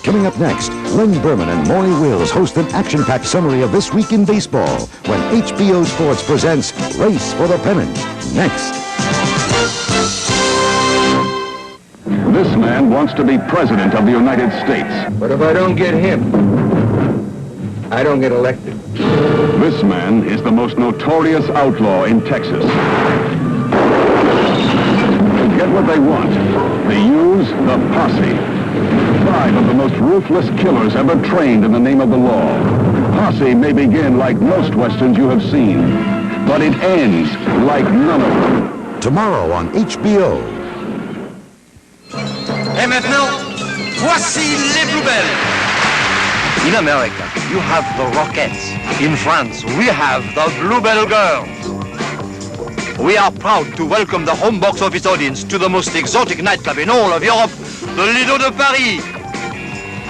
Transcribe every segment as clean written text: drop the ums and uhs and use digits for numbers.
Coming up next, Len Berman and Maury Wills host an action-packed summary of This Week in Baseball when HBO Sports presents Race for the Pennant. Next. This man wants to be president of the United States. But if I don't get him, I don't get elected. This man is the most notorious outlaw in Texas. To get what they want, they use the Posse. 5 of the most ruthless killers ever trained in the name of the law. Posse may begin like most westerns you have seen, but it ends like none of them. Tomorrow on HBO. Et maintenant, voici les Bluebells. In America, you have the Rockettes. In France, we have the Bluebell Girls. We are proud to welcome the home box office audience to the most exotic nightclub in all of Europe, the Lido de Paris.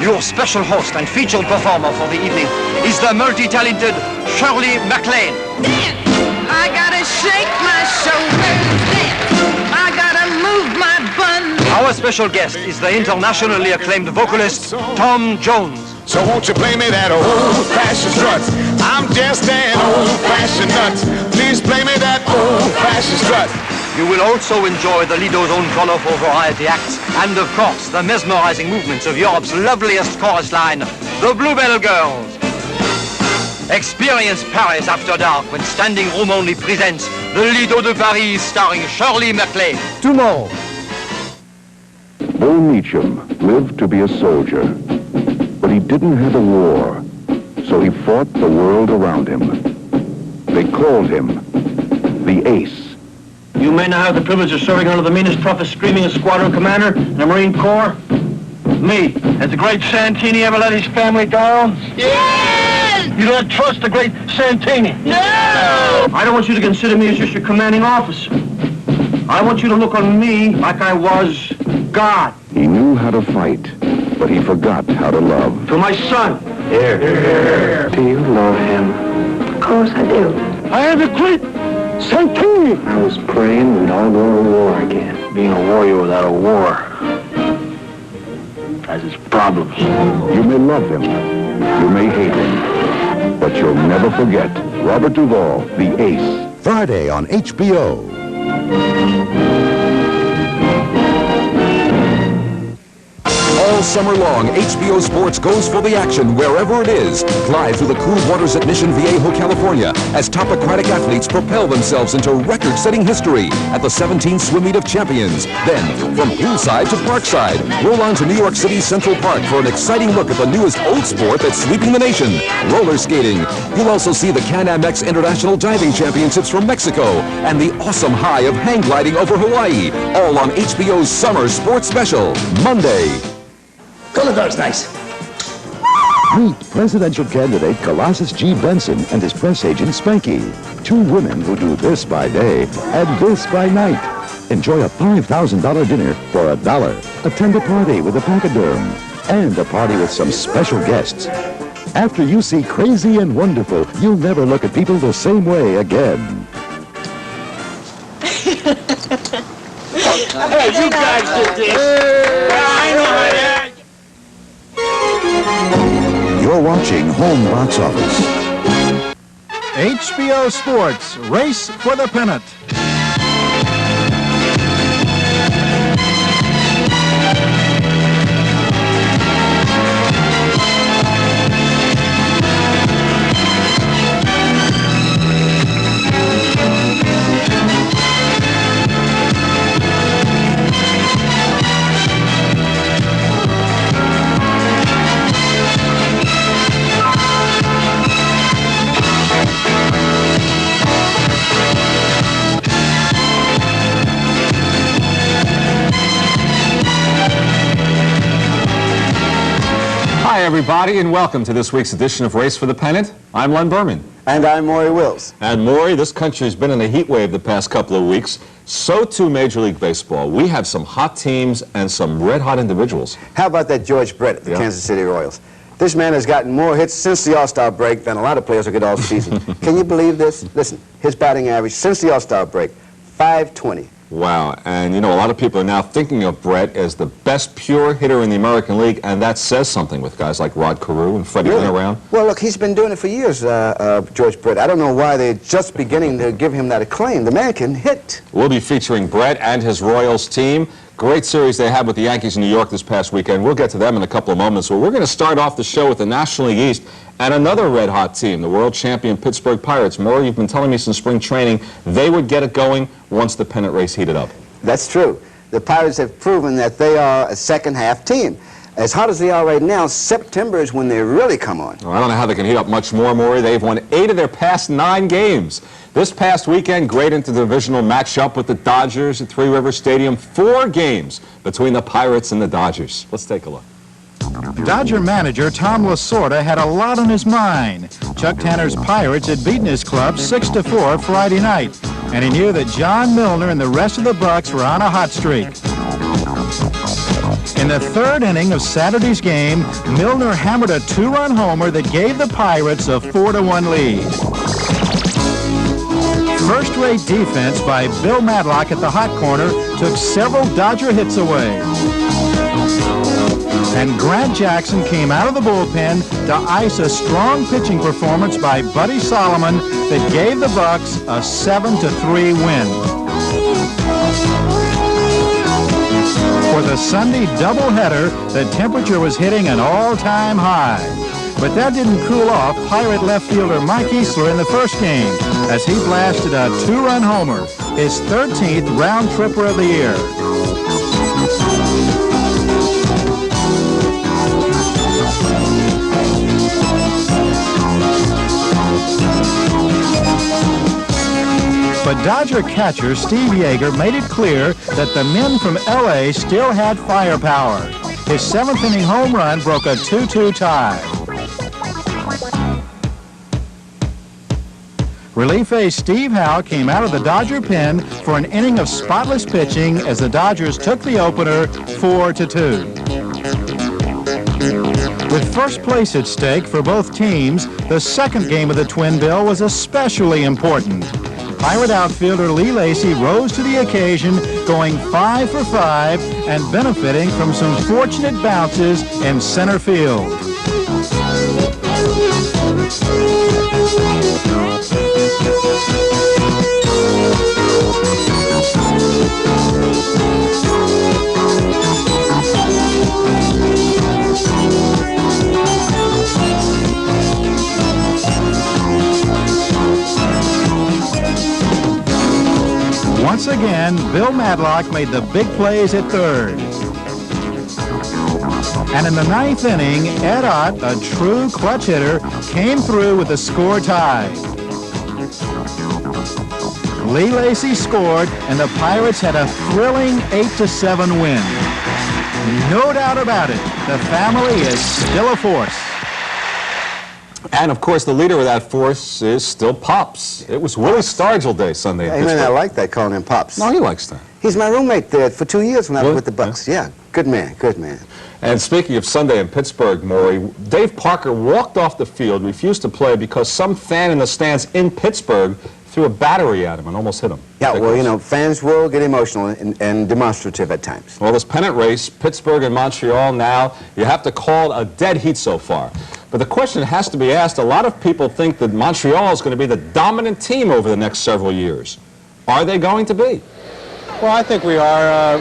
Your special host and featured performer for the evening is the multi-talented Shirley MacLaine. I gotta shake my shoulders. I gotta move my bun. Our special guest is the internationally acclaimed vocalist Tom Jones. So won't you play me that old-fashioned strut? I'm just an old-fashioned nut. Please play me that old-fashioned strut. You will also enjoy the Lido's own colorful variety acts and, of course, the mesmerizing movements of Europe's loveliest chorus line, the Bluebell Girls. Experience Paris after dark when Standing Room Only presents the Lido de Paris starring Shirley MacLaine. Tomorrow. Bull Meacham lived to be a soldier, but he didn't have a war, so he fought the world around him. They called him the Ace. You may now have the privilege of serving under the meanest, toughest, screamingest squadron commander in the Marine Corps. Me. Has the great Santini ever let his family down? Yes! You don't trust the great Santini? No! I don't want you to consider me as just your commanding officer. I want you to look on me like I was God. He knew how to fight, but he forgot how to love. To my son. Here. Do you love him? Of course I do. I am the great Santini. I was praying we'd all go to war again. Being a warrior without a war has its problems. You may love him, you may hate him, but you'll never forget Robert Duval, the Ace. Friday on HBO. All summer long, HBO Sports goes for the action wherever it is. Live through the cool waters at Mission Viejo, California, as top aquatic athletes propel themselves into record-setting history at the 17th Swim Meet of Champions. Then, from poolside to parkside, roll on to New York City's Central Park for an exciting look at the newest old sport that's sweeping the nation, roller skating. You'll also see the Can-Am X International Diving Championships from Mexico and the awesome high of hang gliding over Hawaii, all on HBO's Summer Sports Special, Monday. Color guard's nice. Meet presidential candidate Colossus G. Benson and his press agent Spanky. 2 women who do this by day and this by night. Enjoy a $5,000 dinner for $1. Attend a party with a pachyderm and a party with some special guests. After you see Crazy and Wonderful, you'll never look at people the same way again. Hey, you guys did this. I know how to act. You're watching Home Box Office. HBO Sports, Race for the Pennant. Hi, everybody, and welcome to this week's edition of Race for the Pennant. I'm Len Berman. And I'm Maury Wills. And Maury, this country's been in a heat wave the past couple of weeks. So too Major League Baseball. We have some hot teams and some red-hot individuals. How about that George Brett at the Kansas City Royals? This man has gotten more hits since the All-Star break than a lot of players will get all season. Can you believe this? Listen, his batting average since the All-Star break, .520. Wow, and you know, a lot of people are now thinking of Brett as the best pure hitter in the American League, and that says something with guys like Rod Carew and Freddie Lynn around. Well, look, he's been doing it for years, George Brett. I don't know why they're just beginning to give him that acclaim. The man can hit. We'll be featuring Brett and his Royals team. Great series they had with the Yankees in New York this past weekend. We'll get to them in a couple of moments. Well, we're going to start off the show with the National League East and another red-hot team, the world champion Pittsburgh Pirates. Maury, you've been telling me since spring training they would get it going once the pennant race heated up. That's true. The Pirates have proven that they are a second-half team. As hot as they are right now, September is when they really come on. Well, I don't know how they can heat up much more, Maury. They've won 8 of their past 9 games. This past weekend, great interdivisional matchup with the Dodgers at Three Rivers Stadium. 4 games between the Pirates and the Dodgers. Let's take a look. Dodger manager Tom Lasorda had a lot on his mind. Chuck Tanner's Pirates had beaten his club 6-4 Friday night, and he knew that John Milner and the rest of the Bucks were on a hot streak. In the 3rd inning of Saturday's game, Milner hammered a 2-run homer that gave the Pirates a 4-1 lead. First-rate defense by Bill Madlock at the hot corner took several Dodger hits away. And Grant Jackson came out of the bullpen to ice a strong pitching performance by Buddy Solomon that gave the Bucks a 7-3 win. For the Sunday doubleheader, the temperature was hitting an all-time high. But that didn't cool off Pirate left fielder Mike Easler in the first game as he blasted a 2-run homer, his 13th round tripper of the year. But Dodger catcher Steve Yeager made it clear that the men from L.A. still had firepower. His 7th inning home run broke a 2-2 tie. Relief ace Steve Howe came out of the Dodger pen for an inning of spotless pitching as the Dodgers took the opener 4-2. With first place at stake for both teams, the second game of the Twin Bill was especially important. Pirate outfielder Lee Lacy rose to the occasion, going 5 for 5 and benefiting from some fortunate bounces in center field. Once again, Bill Madlock made the big plays at third. And in the 9th inning, Ed Ott, a true clutch hitter, came through with the score tie. Lee Lacy scored, and the Pirates had a thrilling 8-7 win. No doubt about it, the family is still a force. And, of course, the leader of that force is still Pops. It was Willie Stargell Day Sunday in Pittsburgh. I like that, calling him Pops. No, he likes that. He's my roommate there for 2 years when I was with the Bucks. Yeah, good man, good man. And speaking of Sunday in Pittsburgh, Maury, Dave Parker walked off the field, refused to play because some fan in the stands in Pittsburgh threw a battery at him and almost hit him. Yeah, well, you know, fans will get emotional and demonstrative at times. Well, this pennant race, Pittsburgh and Montreal now, you have to call a dead heat so far. But the question has to be asked, a lot of people think that Montreal is going to be the dominant team over the next several years. Are they going to be? Well, I think we are.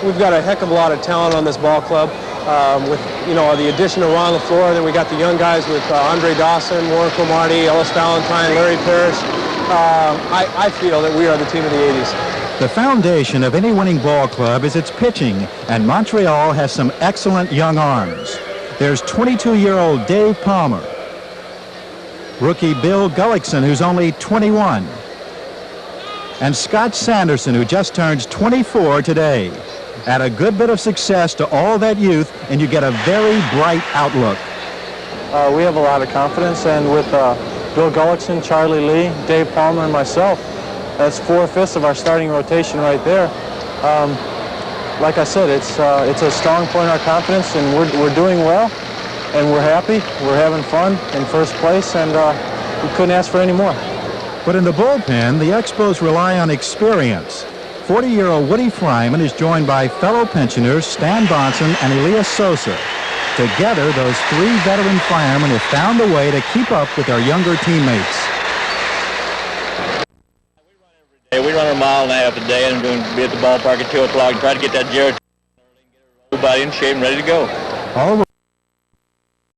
We've got a heck of a lot of talent on this ball club. With, you know, the addition of Ron LaFleur, then we got the young guys with Andre Dawson, Warren Cromartie, Ellis Valentine, Larry Parrish. I feel that we are the team of the 80s. The foundation of any winning ball club is its pitching, and Montreal has some excellent young arms. There's 22-year-old Dave Palmer, rookie Bill Gullickson, who's only 21, and Scott Sanderson, who just turns 24 today. Add a good bit of success to all that youth, and you get a very bright outlook. We have a lot of confidence, and with Bill Gullickson, Charlie Lee, Dave Palmer, and myself, that's 4/5 of our starting rotation right there. Like I said, it's a strong point in our confidence, and we're doing well, and we're happy. We're having fun in first place, and we couldn't ask for any more. But in the bullpen, the Expos rely on experience. 40-year-old Woody Fryman is joined by fellow pensioners Stan Bonson and Elias Sosa. Together, those three veteran firemen have found a way to keep up with their younger teammates. We run a mile and a half a day and going to be at the ballpark at 2 o'clock and try to get that Jared everybody in shape and ready to go. All